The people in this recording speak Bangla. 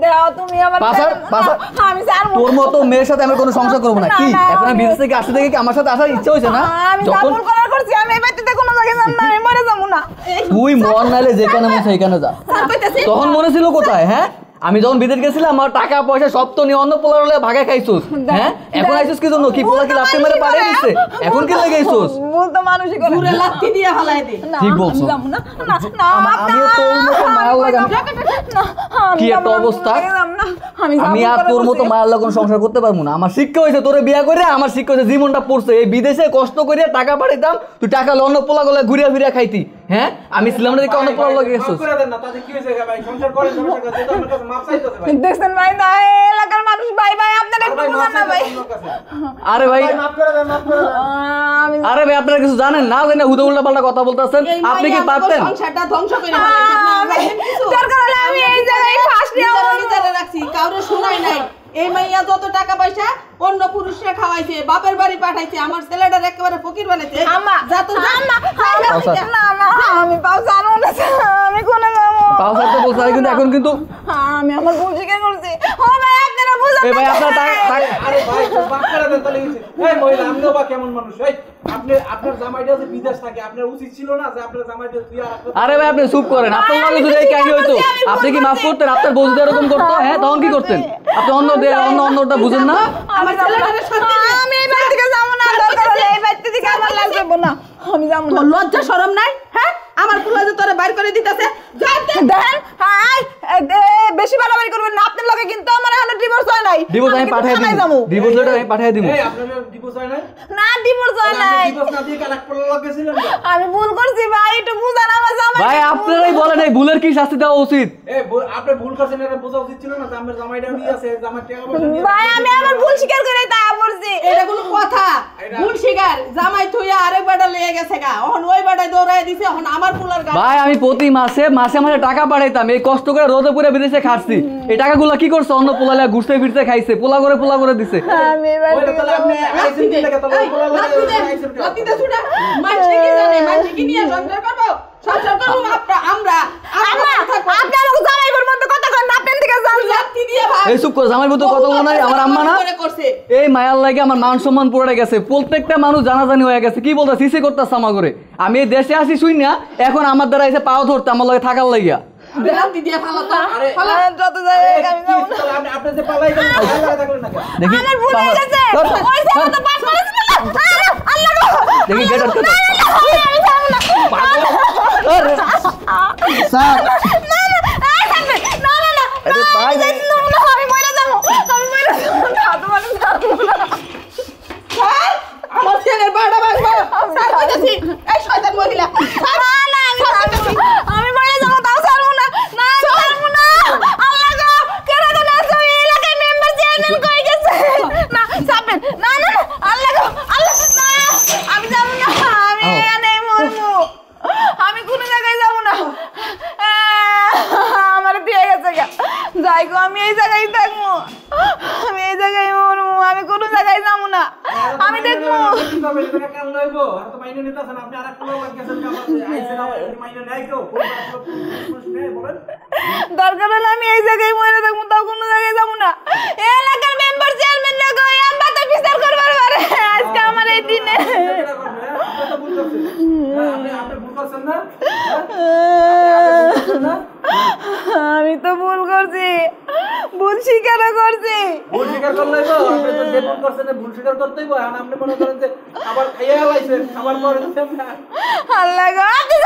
দাও তুমি আমার আমি জানবো তোর মতো মেয়ের সাথে আমি কোনো সংসার করব না কি এখন আমি বিদেশ থেকে আসতে থেকে কি আমার সাথে আসার ইচ্ছা হইছে না আমি ভুল করার করছি আমি এই বাড়িতে কোনো জায়গায় যাব না আমি মরে যাব না তুই মর নাইলে যেখানে মন সেইখানে যা তখন মনে ছিল কোথায় হ্যাঁ আমি যখন বিদেশ গেছিলাম আমার টাকা পয়সা সব তো নিয়ে অন্য পোলার হলে ভাগে খাইছস হ্যাঁ এখন আইছস কি জন্য কি পোলা কি লাফতে মেরে পাড়ে দিছে এখন কি লাগে আইছস ভুল তো মানুষই করে পুরো লাত্তি দিয়ে ফলাই দে ঠিক বলছো যাব না না আমিও তোর মতো মায়া লাগাম কি একটা অবস্থা আমি আর তোর মতো মায়া লাগাম সংসার করতে পারবো না আমার শিক্ষা হইছে তোরে বিয়া করে আমার শিক্ষা হইছে জীবনটা পড়ছে এই বিদেশে কষ্ট করে টাকা পাঠাইতাম তুই টাকা অন্য পোলা গলে ঘুরিয়া ফিরিয়া খাইতি হ্যাঁ আমি ছিলাম না অন্য পোলা লাগে গেছস করে দেন না তাতে কি হইছে ভাই সংসার করেন সমস্যা করতে তো আমার কাছে মাপ চাইতেছে ভাই দেখছেন ভাই না এলাকার মানুষ ভাই ভাই আপনারা একটু বুঝান না ভাই আরে ভাই মাপ করে দেন আরে ভাই আপনারা কিছু জানেন না জানেন হুদা উল্টা পাল্টা কথা বলতেছেন আপনি কি পারতেন সংসারটা ধ্বংস করে ফেলাইছেন দরকার হলে আমি এই জায়গায় ফাঁস দিয়ে নিজেরা রাখছি কাউরে শোনাই নাই এই মাইয়া যত টাকা পয়সা অন্য পুরুষরা খাওয়াইছে বাপের বাড়ি পাঠাইছে আমার ছেলেটার একেবারে ফকির বানাইছে আম্মা যা তো আম্মা না না আমি পাও জানো না আমি কোনে যাবো পাও সাথে বলছ কিন্তু এখন কিন্তু আমি আমার ভুল স্বীকার করছি ও ভাই আপনারা বুঝান এই ভাই আপনারা আরে ভাই মাপ করে দেন তাহলে হইছে এই মহিলা আমরাও বা কেমন মানুষ এই আপনি আপনার জামাইটা যে বিদেশ থাকে আপনার উচিত ছিল না যে আপনার জামাইটা তুই আর আরে ভাই আপনি চুপ করেন আপনার লগে যদি এই কাহিনী হইতো আপনি কি মাফ করতেন আপনার বউ যদি এরকম করতো হ্যাঁ তখন কি করতেন আপনি অন্যটা বুঝেন না আমার ছেলেটারে শান্তি দে আমি এই বাড়ি থেকে যাবো না দরকার হলে এই বাড়ি থেকে আমার লাগবে না আমি যাবো না তোর লজ্জা শরম নাই হ্যাঁ আমার পুলা যে তোরে বাইর করে দিতেছে দেন হাই বেশি বাড়াবাড়ি করবেন না আপনার লগে কিন্তু আমার এখনো ডিভোর্স হয় নাই ডিভোর্স আমি পাঠিয়ে দিই ডিভোর্স লেটার আমি পাঠিয়ে দিই এই আপনার ডিভোর্স হয় নাই না ডিভোর্স হয় নাই ডিভোর্স না দিয়ে কালাক পড়া লাগেছিলেন আমি ভুল করছি ভাই একটু বুঝান আমার জামাই ভাই আপনারাই বলেন এই ভুলের কি শাস্তি দেওয়া উচিত এই আপনি ভুল করছেন এটা বোঝা উচিত ছিল না যে আমার জামাইটা নিয়ে আছে জামাই টাকা পয়সা নিয়ে ভাই আমি আমার ভুল স্বীকার করে তাই বলছি এটা কোনো কথা ভুল শিকার জামাই থুইয়া আরেক বাড়া লয়ে গেছে গা এখন ওই বাড়ায় দৌড়ায় দিছে এখন আমার পুলার গা ভাই আমি প্রতি মাসে টাকা পাঠাইতাম এই কষ্ট করে রোদে পুরে বিদেশে খাচ্ছি এই টাকাগুলো কি করছে অন্য পোলালে ঘুরতে ফিরতে খাইছে পোলা করে দিছে আমি এবার ওই তাহলে আপনি আইসেন কি লাগে তাহলে বলা লাগে আইসেন কি লাত্তি দে ছুড়া মানছি কি জানে মানছি কি নিয়ে সংসার করব সংসার করব আমরা আপনি আমাকে জামাইবার মধ্যে কথা কন না আপনি থেকে যান লাত্তি দিয়ে ভাই এই চুপ করে আমার মতো কথা বলো না আমার আম্মা না করছে এই মায়ার লাগে আমার মান সম্মান পড়ে গেছে প্রত্যেকটা মানুষ জানাজানি হয়ে গেছে কি বলতে সিসি করতেছে আমার করে আমি এই দেশে আসি শুই না এখন আমার দ্বারা এসে পাও ধরতে আমার লগে থাকার লাগিয়া লাত্তি দিয়ে ফালা তো আরে যত জায়গায় আমি যাবো না তাহলে আপনি যে পালাই গেলেন ভালো থাকলেন না দেখি আমার ভুল হয়ে গেছে ওই জায়গা তো পাস করেছিল আল্লাহ গো দেখি গেট আটকে দাও। আমি যাবো না আরে, স্যার না আরে ভাই আমি মরে যাবো তোমার যাবো না স্যার আমার ছেলের বাড়া ভাঙবো স্যার কইতাছি এই শয়তান মহিলা আমি মরে যাবো তাও ছাড়বো না ছাড়বো না আল্লাহ গো কেন তো না তুমি এলাকায় মেম্বার চেয়ারম্যান কই গেছে না ছাড়বেন না আল্লাহ গো আল্লাহ না আমি যাবো না আমি এখানেই মরবো আমি কোনো জায়গায় যাবো না আমার বিয়ে গেছে গা যাই গো আমি এই জায়গায় থাকবো আমি এই জায়গায় মরবো আমি কোনো জায়গায় যাবো না আমি দেখবো কিভাবে এটা কেন লইবো আর তো মাইনে নিতেছেন আপনি আরেক কোন লোক গেছেন আইছেন মাইনে নাই কেউ বলেন দরকার হলে আমি এই জায়গায় মরে থাকবো তাও কোনো জায়গায় যাবো না এই এলাকার মেম্বার চেয়ারম্যান লোক ওই আব্বা তো বিচার করবার পারে আজকে আমার এই দিনে আপনি ভুল করছেন না আমি তো ভুল করছি ভুল স্বীকার করছি ভুল স্বীকার করলেই তো আপনি তো যে ভুল করছেন ভুল স্বীকার করতেই হবে আর আপনি মনে করেন যে আবার খাইয়া লাইছেন খাবার পরে আল্লাহ গো আপনি